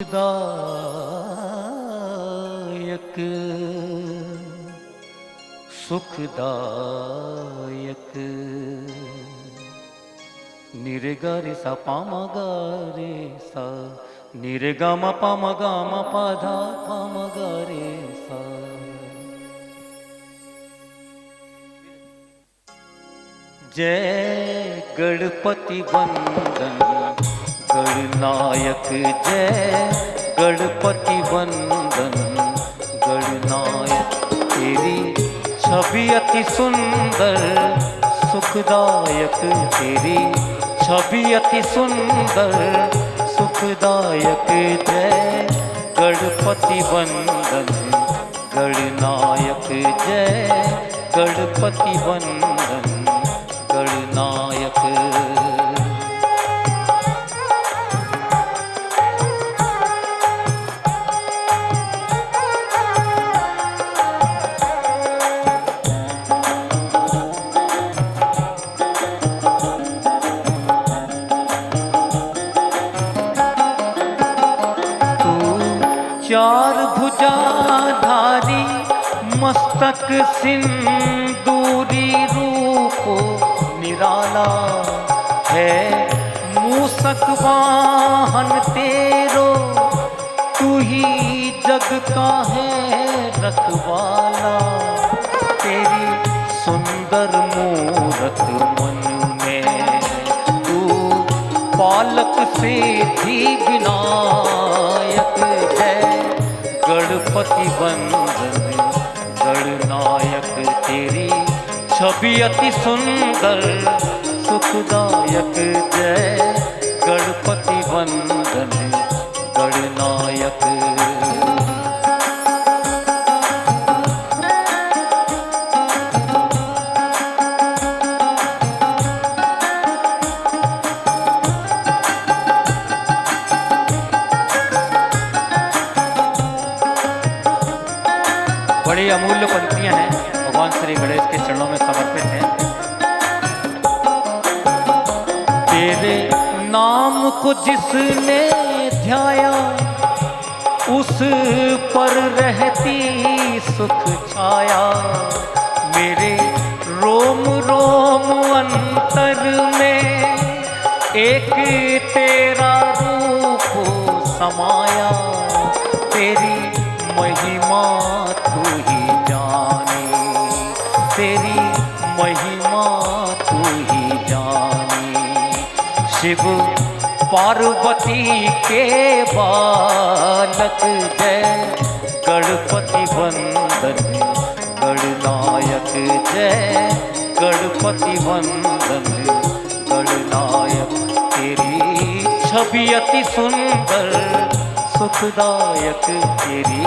दायक सुखदायक निरेगा रे सा पामा गा रे सा निरेगा मा पामा गा मा पाधा पामा गा रे सा। जय गणपति वंदन गणनायक जय गणपति वंदन गणनायक। तेरी छवि अति सुंदर सुखदायक तेरी छवि अति सुंदर सुखदायक। जय गणपति वंदन गणनायक जय गणपति वंदन गणनायक। चार भुजाधारी मस्तक सिंदूरी रूप निराला है। मूसक वाहन तेरो तू ही जग का है रखवाला। तेरी सुंदर मूरत मन में तू पालक से भी विनायक है। गणपति वंदन गणनायक तेरी छवि अति सुंदर सुखदायक। जय गणपति वंदन गणनायक। बड़ी अमूल्य पंक्तियां हैं, भगवान श्री गणेश के चरणों में समर्पित हैं। तेरे नाम को जिसने ध्याया उस पर रहती सुख छाया। मेरे रोम रोम अंतर में एक तेरा रूप समाया। तेरी महिमा तू ही जाने तेरी महिमा तू ही जाने। शिव पार्वती के बालक जय गणपति वंदन गणनायक जय गणपति वंदन गणनायक। तेरी छवि अति सुंदर सुखदायक तेरी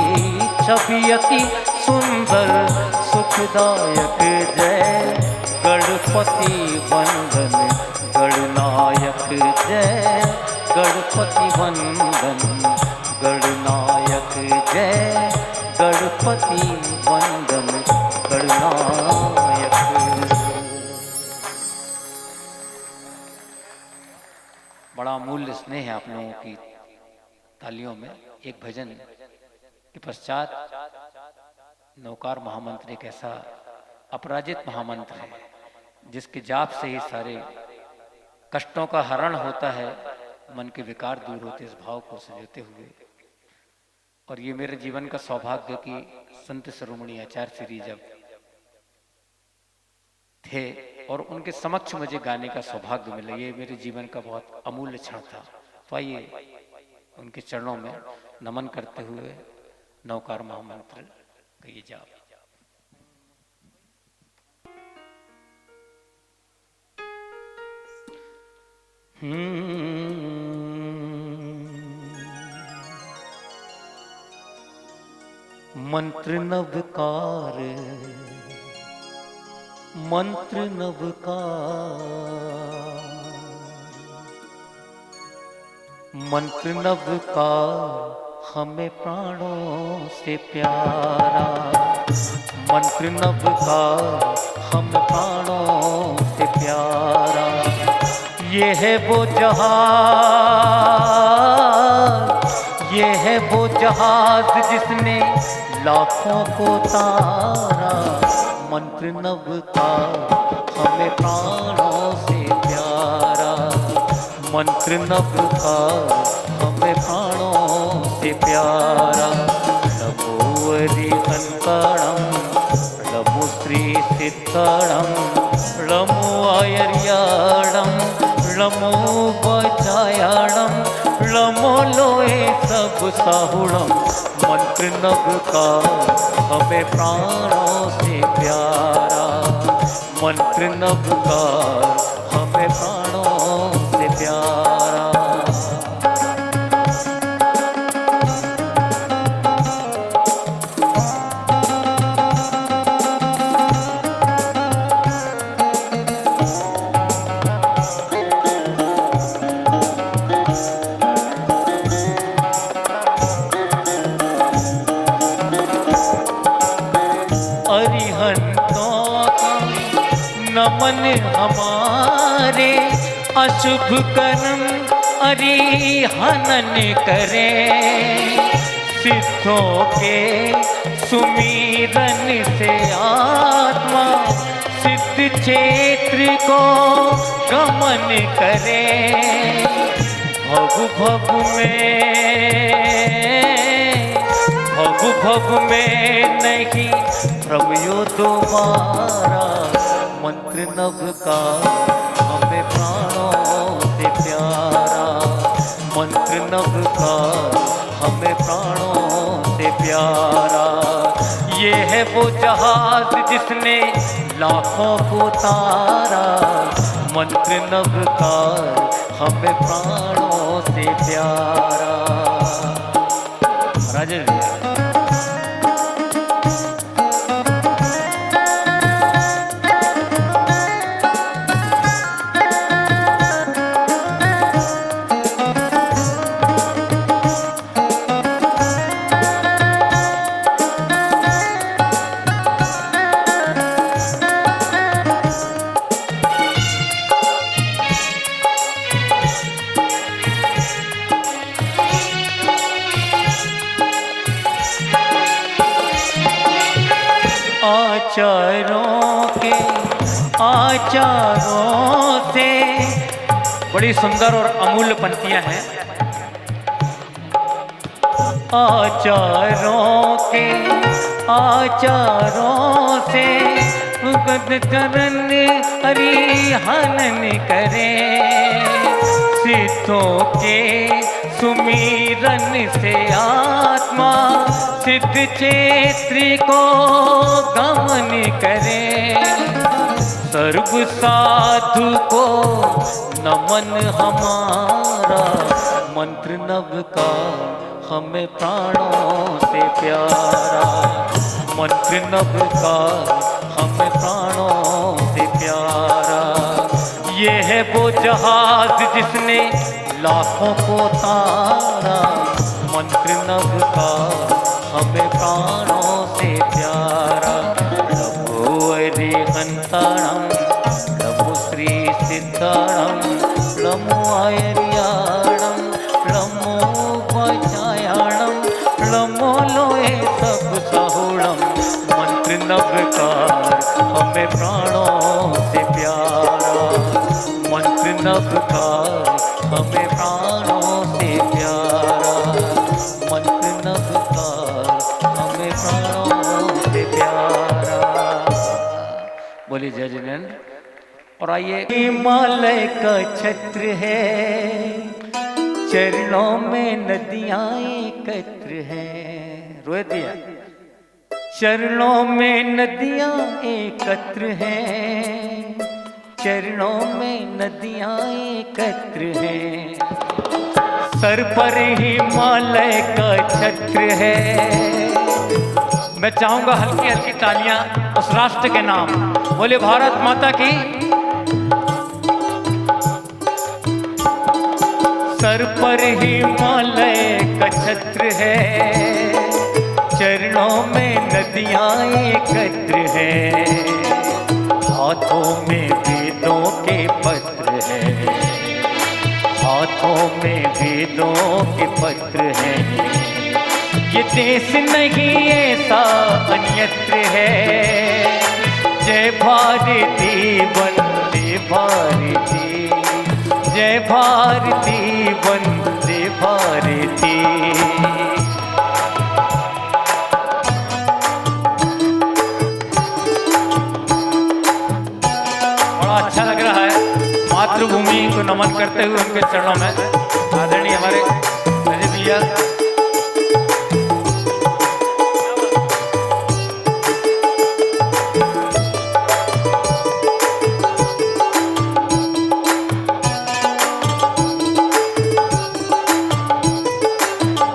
छवि अति सुंदर सुखदायक। जय गणपति वंदन गणनायक जय गणपति वंदन गणनायक जय गणपति वंदन गणनायक। बड़ा अमूल्य स्नेह है आप लोगों की तालियों में। एक भजन के पश्चात नौकार महामंत्र एक ऐसा अपराजित महामंत्र है जिसके जाप से ही सारे कष्टों का हरण होता है, मन के विकार दूर होते इस भाव को संजोते हुए। और ये मेरे जीवन का सौभाग्य कि संत शिरोमणि आचार्य श्री जब थे और उनके समक्ष मुझे गाने का सौभाग्य मिला, ये मेरे जीवन का बहुत अमूल्य क्षण था। तो आइए उनके चरणों में नमन करते हुए नौकार महामंत्र कहिए जाओ। मंत्र नवकार मंत्र नवकार मंत्र नव का हमें प्राणों से प्यारा। मंत्र नव का हम प्राणों से प्यारा। ये है वो जहां ये है वो जहाज जिसने लाखों को तारा, मंत्र नभ का हमें प्राणों से प्यारा, मंत्र नभ का हमें प्राणों से प्यारा। नमो अरिहंतणं नमो श्री सिद्धणं नमो आयर्याणं नमो बचायाणं नमो लोए सब साहुणं। मंत्र नभ का हमें प्राणों से प्यारा, मंत्र नभ का हमें प्राणों से प्यारा। नमन हमारे अशुभ कर्म अरिहनन करे, सिद्धों के सुमिरन से आत्मा सिद्ध क्षेत्र को गमन करे। भव भव में नहीं प्रभु दोबारा, मंत्र नभ का हमें प्राणों से प्यारा, मंत्र नभ का हमें प्राणों से प्यारा। ये है वो जहाज जिसने लाखों को तारा, मंत्र नभ का हमें प्राणों से प्यारा। राजेश आचारों से बड़ी सुंदर और अमूल्य पंक्तियां हैं। आचारों से गद करन हरिहनन करे, सिद्धों के सुमिरन से आत्मा सिद्ध क्षेत्र को गमन करे। सर्व साधु को नमन हमारा, मंत्र नभ का हमें प्राणों से प्यारा, मंत्र नभ का हमें प्राणों से प्यारा। ये है वो जहाज जिसने लाखों को तारा, मंत्र नभ का हमें प्राणों से प्यारा। नमो अरिहंतणं नमो श्री सिद्धणं नमो आयर्याणं नमो बचायाणं नमो लोए सब साहुणं। मंत्र नभ का हमें प्राणों से प्यारा, मंत्र नभ का हमें प्राणों से प्यारा, मंत्र नभ का हमें प्राणों से प्यारा। बोलिए जय जिनेंद्र। और आइए, हिमालय का छत्र है, चरणों में नदियां एकत्र हैं। रोए दिया, चरणों में नदियां एकत्र हैं, चरणों में नदियां एकत्र हैं। सर पर हिमालय का छत्र है। मैं चाहूंगा हल्की हल्की तालियां उस राष्ट्र के नाम। बोले भारत माता की। सर पर हिमालय का छत्र है, चरणों में नदियां एकत्र हैं, हाथों में वेदों के पत्र हैं, हाथों में वेदों के पत्र हैं। ये देश नहीं ऐसा अन्यत्र है। जय भारती वंदे भारती, जय भारती वंदे भारती। बड़ा अच्छा लग रहा है मातृभूमि को नमन करते हुए उनके चरणों में। आदरणीय हमारे अजय भैया,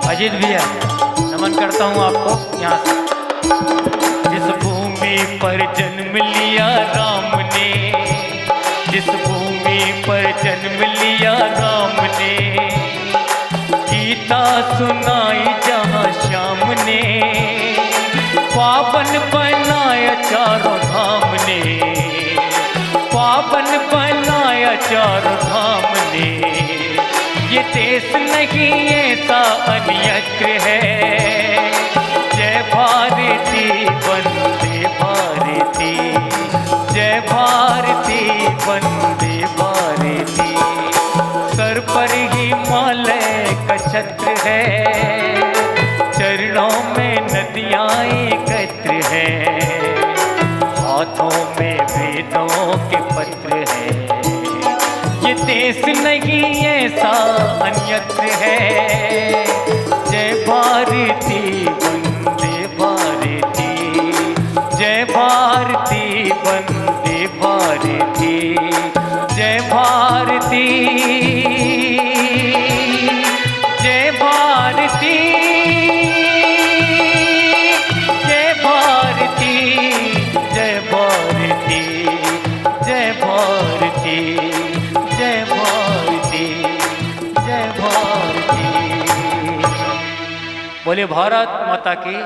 अजीत भैया, नमन करता हूँ आपको यहाँ से। जिस भूमि पर जन्म लिया राम ने, जिस भूमि पर जन्म लिया राम ने, गीता सुनाई जहाँ श्याम ने, पावन बनाया चारों धाम ने, पावन बनाया चारों धाम ने। ये देश नहीं ऐसा अन्यत्र है। जय भारती वंदे भारती, जय भारती वंदे भारती। सर पर हिमालय का छत्र है, चरणों में नदियाँ एकत्र हैं, हाथों में वेदों के पत्र हैं। ये देश नहीं ऐसा अन्यत्र है। जय भारती वंदे भारती, जय भारती वंदे भारती, जय भारती, जय भारती, जय भारती, जय भारती, जय भारती, जय भारती, जय भारती। बोले भारत माता की।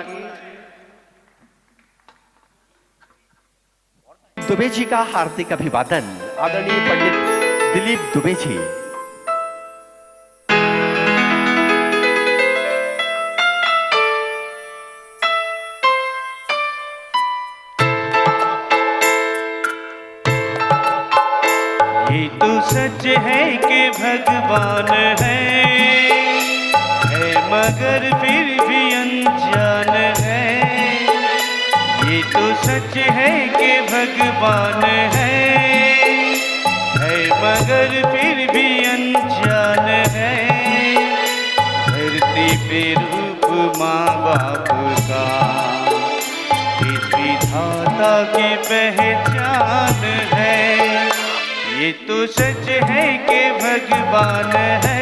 दुबे जी का हार्दिक अभिवादन। आदरणीय पंडित दिलीप दुबे जी। ये तो सच है कि भगवान है मगर फिर भी अनजान है। ये तो सच है कि भगवान है मगर फिर भी अनजान है। धरती पे रूप माँ बाप का इस विधाता की पहचान है। ये तो सच है कि भगवान है।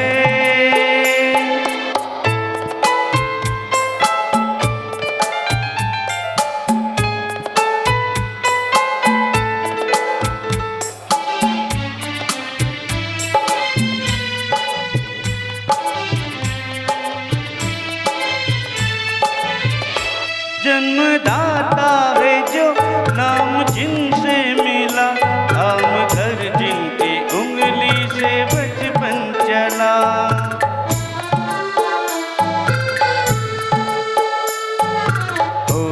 जन्मदाता है जो नाम जिनसे मिला, धाम घर जिनकी उंगली से बचपन चला। हो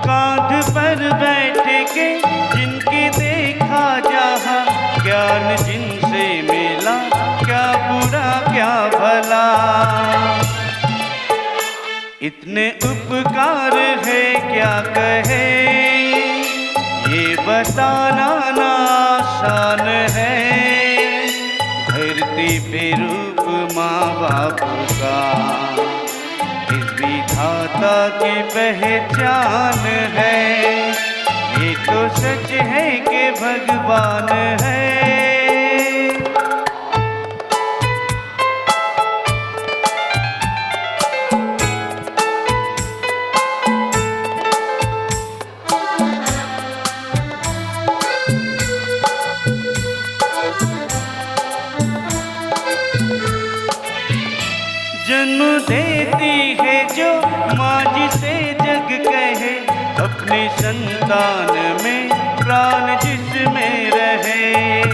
कांध पर बैठ के जिनकी देखा जहाँ, ज्ञान जिनसे मिला क्या बुरा क्या भला। इतने उपकार है क्या कहे, ये बताना ना आसान है। धरती पे रूप माँ बाप का इस विधाता की पहचान है। ये तो सच है कि भगवान है। जन्म देती है जो माँ जिसे जग कहे, अपने संतान में प्राण जिसमें रहे।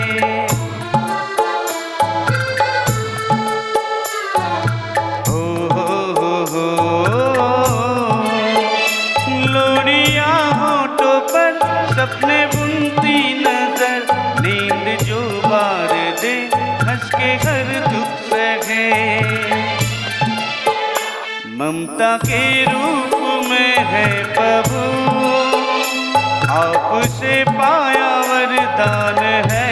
सपने बुनती नजर, नींद जो बार दे हंस के हर दुख सहे। ममता के रूप में है प्रभु, आपसे पाया वरदान है।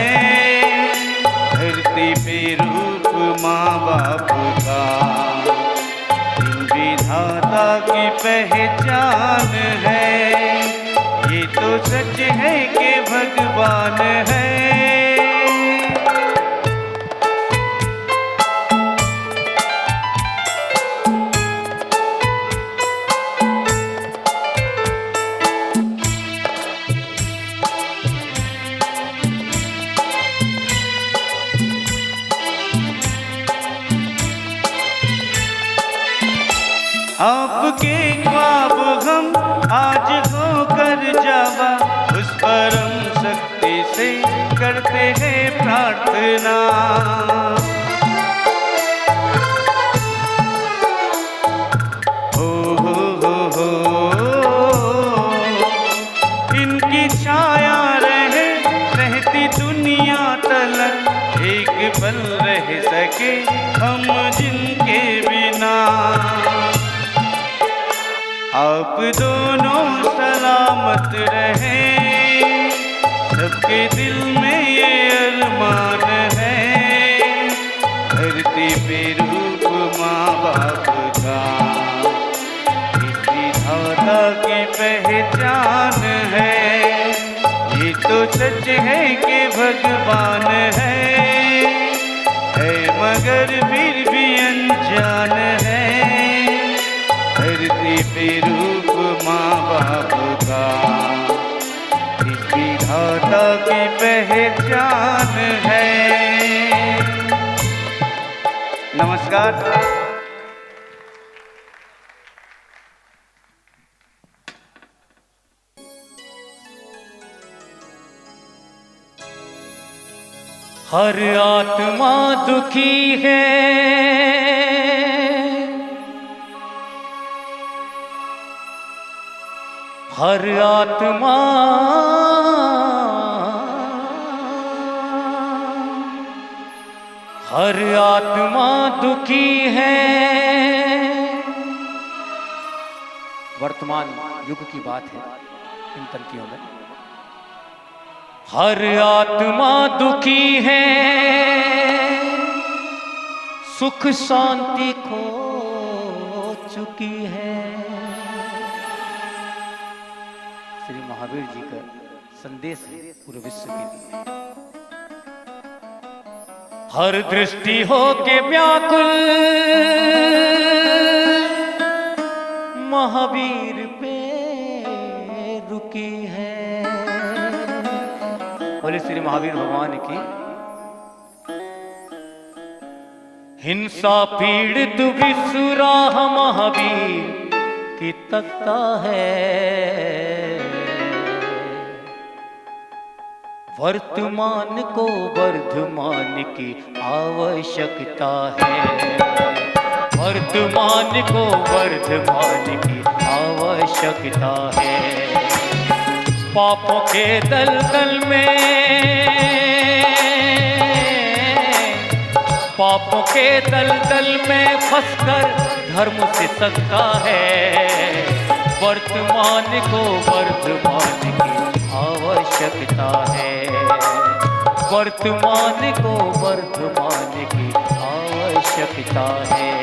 धरती पे रूप माँ बाप का, इन विधाता की पहचान है। ये तो सच है कि भगवान है। आपके ख्वाब हम आज होकर जावा, उस परम शक्ति से करते हैं प्रार्थना। हो इनकी छाया रहे रहती दुनिया तलक, एक पल रह सके हम जिनके बिना। आप दोनों सलामत रहें, सबके दिल में ये अरमान है। धरती पे रूप माँ बाप का, इस विधाता की पहचान है। ये तो सच है कि भगवान है मगर फिर भी अनजान है। धरती पे रूप माँ बाप का, इस विधाता की पहचान है। नमस्कार। हर आत्मा दुखी है, हर आत्मा दुखी है। वर्तमान युग की बात है इन पंक्तियों में। हर आत्मा दुखी है, सुख शांति खो चुकी है। श्री महावीर जी का संदेश है पूरे विश्व के लिए। हर दृष्टि हो के व्याकुल महावीर पे रुकी है। बोले श्री महावीर भगवान की। हिंसा पीड़ित विसुराह महावीर की तकता है। वर्तमान को वर्धमान की आवश्यकता है। वर्तमान को वर्धमान की आवश्यकता है। पापों के दलदल में, पापों के दलदल में फंसकर धर्म से सकता है। वर्तमान को वर्धमान की आवश्यकता है। वर्तमान को वर्धमान की आवश्यकता है।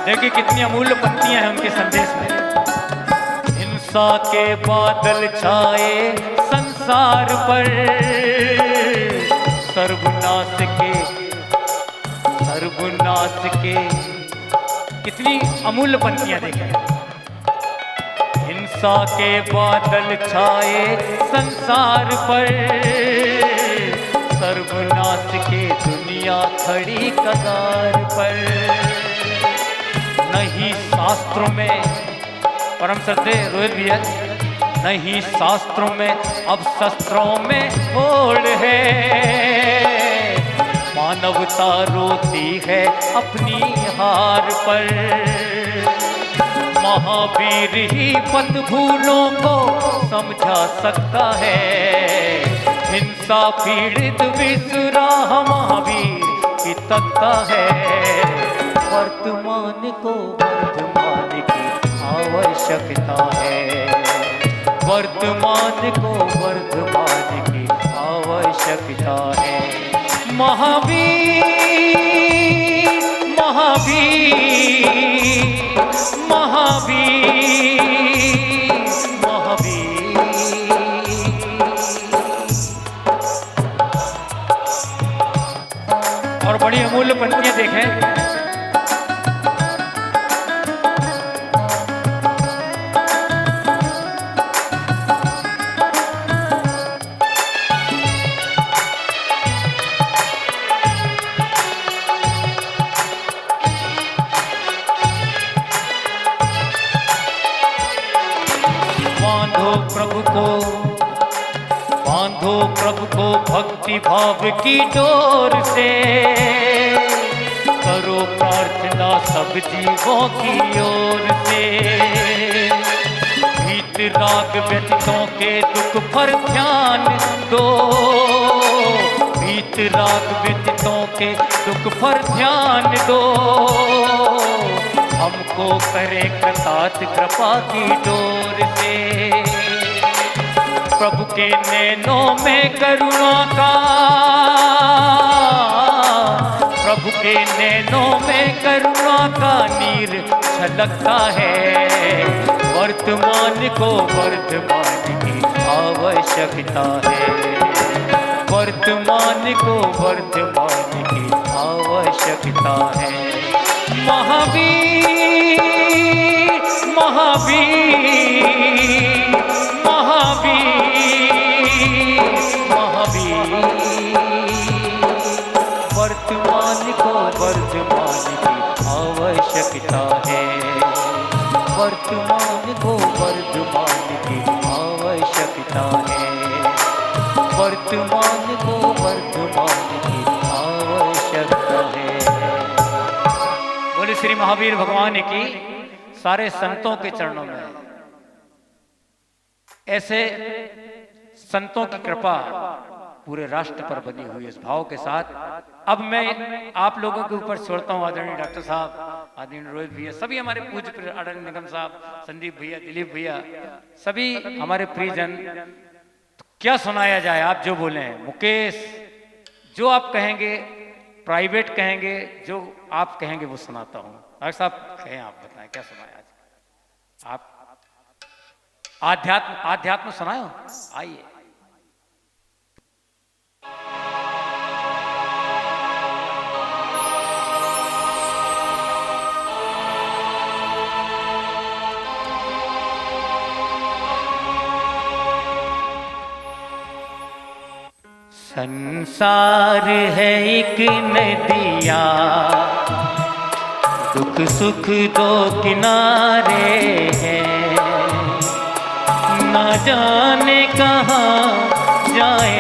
देखिए कितनी अमूल्य पंक्तियां हैं उनके संदेश में। हिंसा के बादल छाए संसार पर, सर्वनाश के कितनी अमूल्य पंक्तियां देखें। हिंसा के बादल छाए संसार पर, सर्वनाश के दुनिया खड़ी कगार पर। नहीं नहीं शास्त्रों में, परम श्रद्धे रोहित भैया, नहीं शास्त्रों में अब शस्त्रों में होड़ है। मानवता रोती है अपनी हार पर, महावीर ही पद भूलों को समझा सकता है। हिंसा पीड़ित विश्राम महावीर की तकता है। वर्तमान को वर्तमान की आवश्यकता है, वर्तमान को वर्तमान की आवश्यकता है। महावीर महावीर महावीर महावीर। और बड़ी अमूल्य पंक्तियां देखें। बांधो प्रभु को भक्ति भाव की डोर से, करो प्रार्थना सब जीवों की ओर से। गीत राग व्यक्तों के दुख पर ध्यान दो, गीत राग व्यक्तों के दुख पर ध्यान दो। हमको करे कृतार्थ कृपा की डोर से। प्रभु के नैनों में करुणा का, प्रभु के नैनों में करुणा का नीर छलकता है। वर्तमान को वर्तमान की आवश्यकता है, वर्तमान को वर्तमान की आवश्यकता है। महावीर महावीर महावीर वर्तमान को वर्तमान की आवश्यकता है, वर्तमान को वर्तमान की आवश्यकता है, वर्तमान को वर्तमान की आवश्यकता है। बोले श्री महावीर भगवान की। सारे संतों के चरणों में ऐसे संतों की कृपा पूरे राष्ट्र पर बनी हुई इस भाव के साथ अब मैं आप लोगों के ऊपर छोड़ता हूँ। आदरणीय डॉक्टर साहब, आदरणीय रोहित भैया, सभी हमारे पूज्य आदरणीय निगम साहब, संदीप भैया, दिलीप भैया, सभी हमारे प्रियजन। क्या सुनाया जाए, आप जो बोले। मुकेश, जो आप कहेंगे, प्राइवेट कहेंगे, जो आप कहेंगे वो सुनाता हूँ। डॉक्टर साहब कहें, आप बताएं क्या सुनाया आज। आप आध्यात्म सुनाओ, आइए। संसार है एक नदिया, दुख सुख दो किनारे हैं। न जाने कहाँ जाए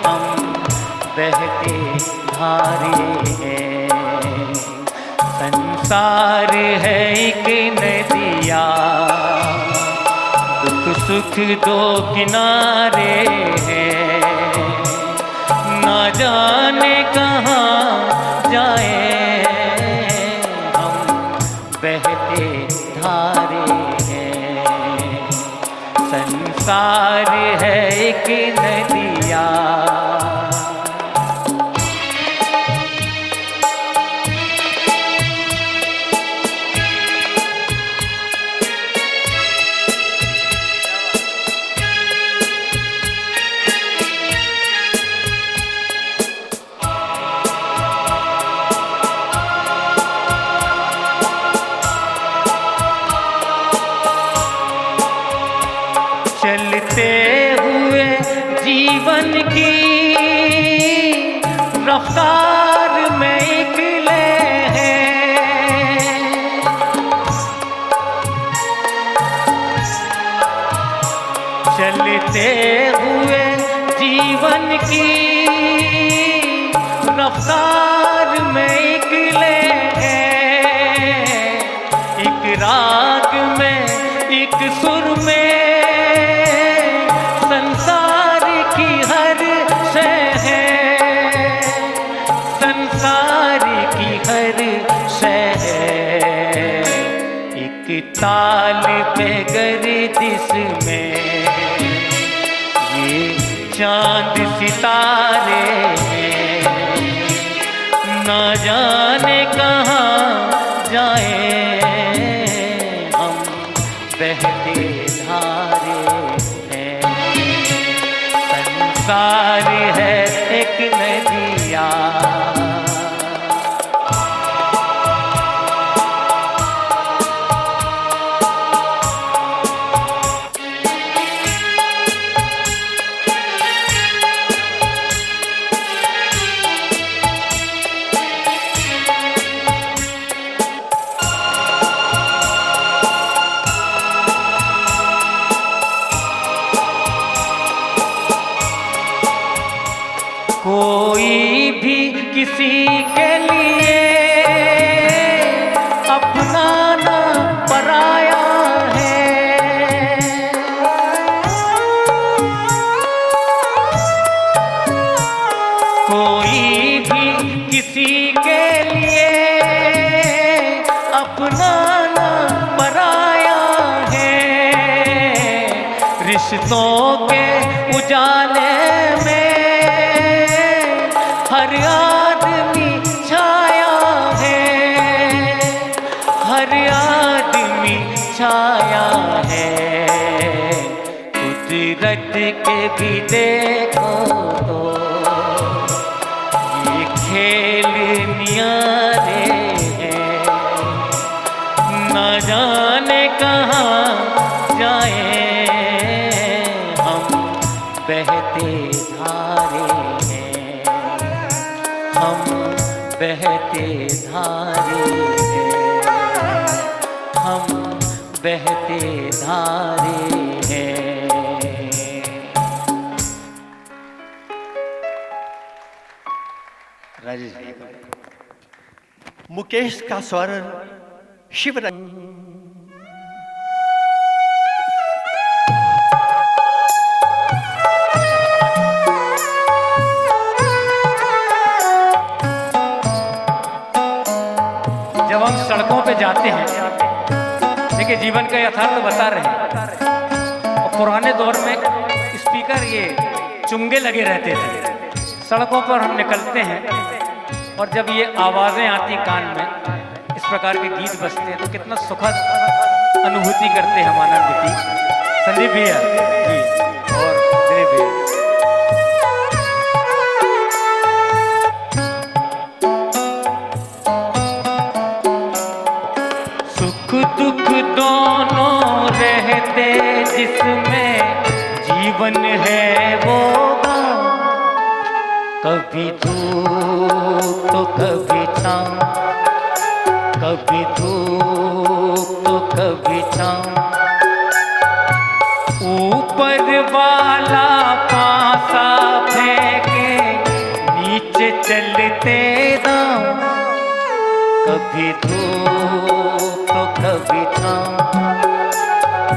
हम बहते धारे हैं। संसार है एक नदिया, दुख सुख दो किनारे हैं। न जाने कहाँ जाए हम बहते धारे हैं। संसार है एक नदिया। चलते हुए जीवन की रफ्तार में निकले हैं। हुए जीवन की रफ्तार में निकले हैं, एक राग में एक सुर में संसार की हर शय है, संसार की हर शय है। एक ताल पे गर्दिश में ये चांद सितारे ना जाने कहाँ जाए हम, बहते धारे हैं। संसार है एक नदिया, कोई भी किसी के लिए अपना ना पराया है। कोई भी किसी के लिए अपना ना पराया है। रिश्तों के उजाले में हर आदमी छाया है, हर आदमी छाया है। कुदरत के भी देखो तो ये खेल नियारे हैं, न जाने कहाँ जाए हम, बहते धारे हैं, हम बहते धारे हैं, हम बहते धारे हैं। राजेश भाई मुकेश का स्वर शिवरंग। जब हम सड़कों पे जाते हैं, देखिए जीवन का यथार्थ बता रहे हैं। और पुराने दौर में स्पीकर ये चुंगे लगे रहते थे। सड़कों पर हम निकलते हैं और जब ये आवाज़ें आती कान में, इस प्रकार के गीत बजते हैं तो कितना सुखद अनुभूति करते हैं हम, आनंद की। संदीप भैया जी और दिलीप भैया, सुख दुख दोनों रहते जिसमें जीवन है वो गाँव, कभी धूप तो कभी छाँव, कभी धूप तो कभी छाँव। ऊपर वाला पासा फेंके नीचे चलते दाम, कभी धूप तो कभी छाँव,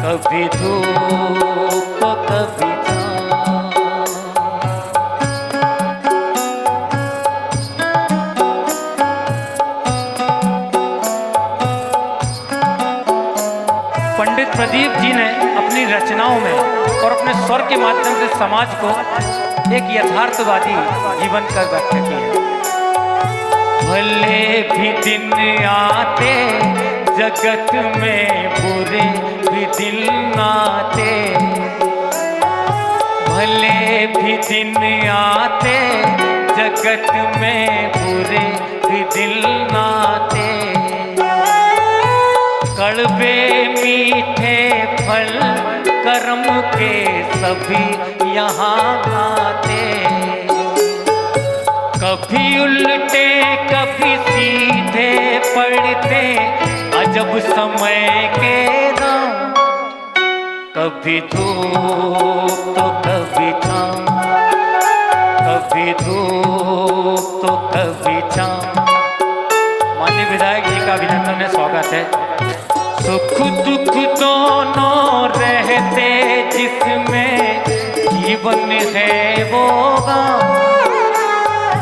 कभी धूप तो कभी छाँव। पंडित प्रदीप जी ने अपनी रचनाओं में और अपने स्वर के माध्यम से समाज को एक यथार्थवादी जीवन का व्याख्या की है। भले भी दिन आते जगत में, बुरे भी दिन आते, भले भी दिन आते जगत में, बुरे भी दिन आते। कड़वे मीठे फल कर्म के सभी यहाँ आते, कभी उल्टे कभी सीधे पड़ते अजब समय के दाम, कभी धूप तो कभी छाँव, कभी धूप तो कभी छाँव। माननीय विधायक जी का अभिनंदन है, स्वागत है। सुख दुख दोनों रहते जिसमें जीवन है वो गाँव,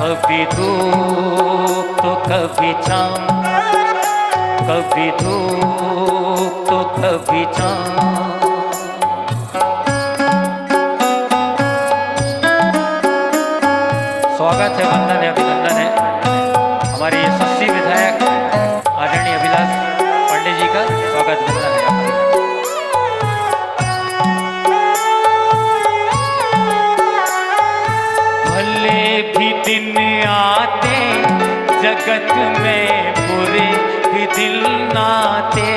कभी धूप तो कभी छाँव, कभी धूप तो कभी छाँव। स्वागत है, वंदन है, अभिनंदन है हमारे यशस्वी विधायक आदरणीय अभिलाष पांडे जी का। स्वागत वंदन है आपका। भले भी दिन आते जगत में, बुरे भी दिल नाते,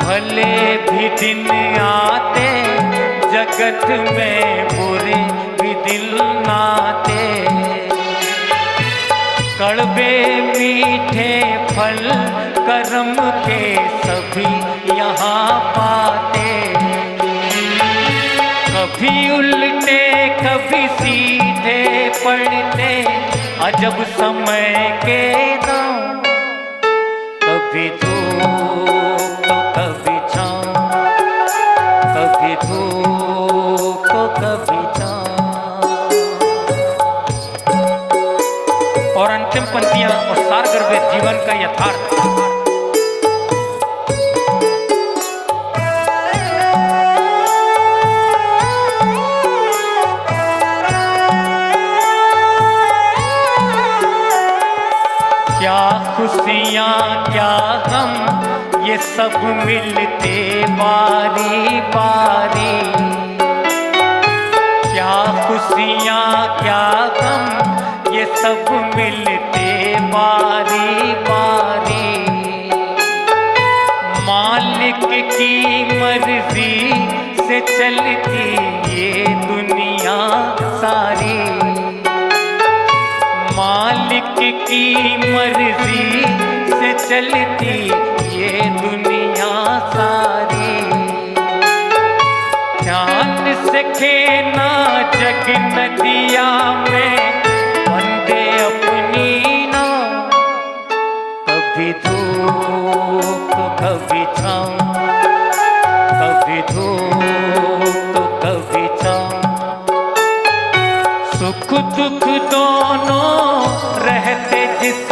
भले भी दिन आते जगत में, बुरे भी दिल नाते। कड़वे मीठे फल कर्म के सभी यहाँ पाते, कभी उल्टे कभी सीधे पड़ते अजब समय के दांव, कभी धूप तो कभी छाँव, कभी धूप तो कभी छाँव। और अंतिम पंक्तियां और सारगर्भित जीवन का यथार्थ। क्या खुशियां क्या गम ये सब मिलते बारी बारी, क्या खुशियां क्या गम ये सब मिलते बारी बारी। मालिक की मर्जी से चलती ये दुनिया सारी, मालिक की मर्जी से चलती ये दुनिया सारी। चांद से खेना जग नदिया में, वंदे अपनी नाव, कभी धूप तो कभी छाँव, कभी धूप तो कभी छाँव। सुख दुख दोनों रहते जिस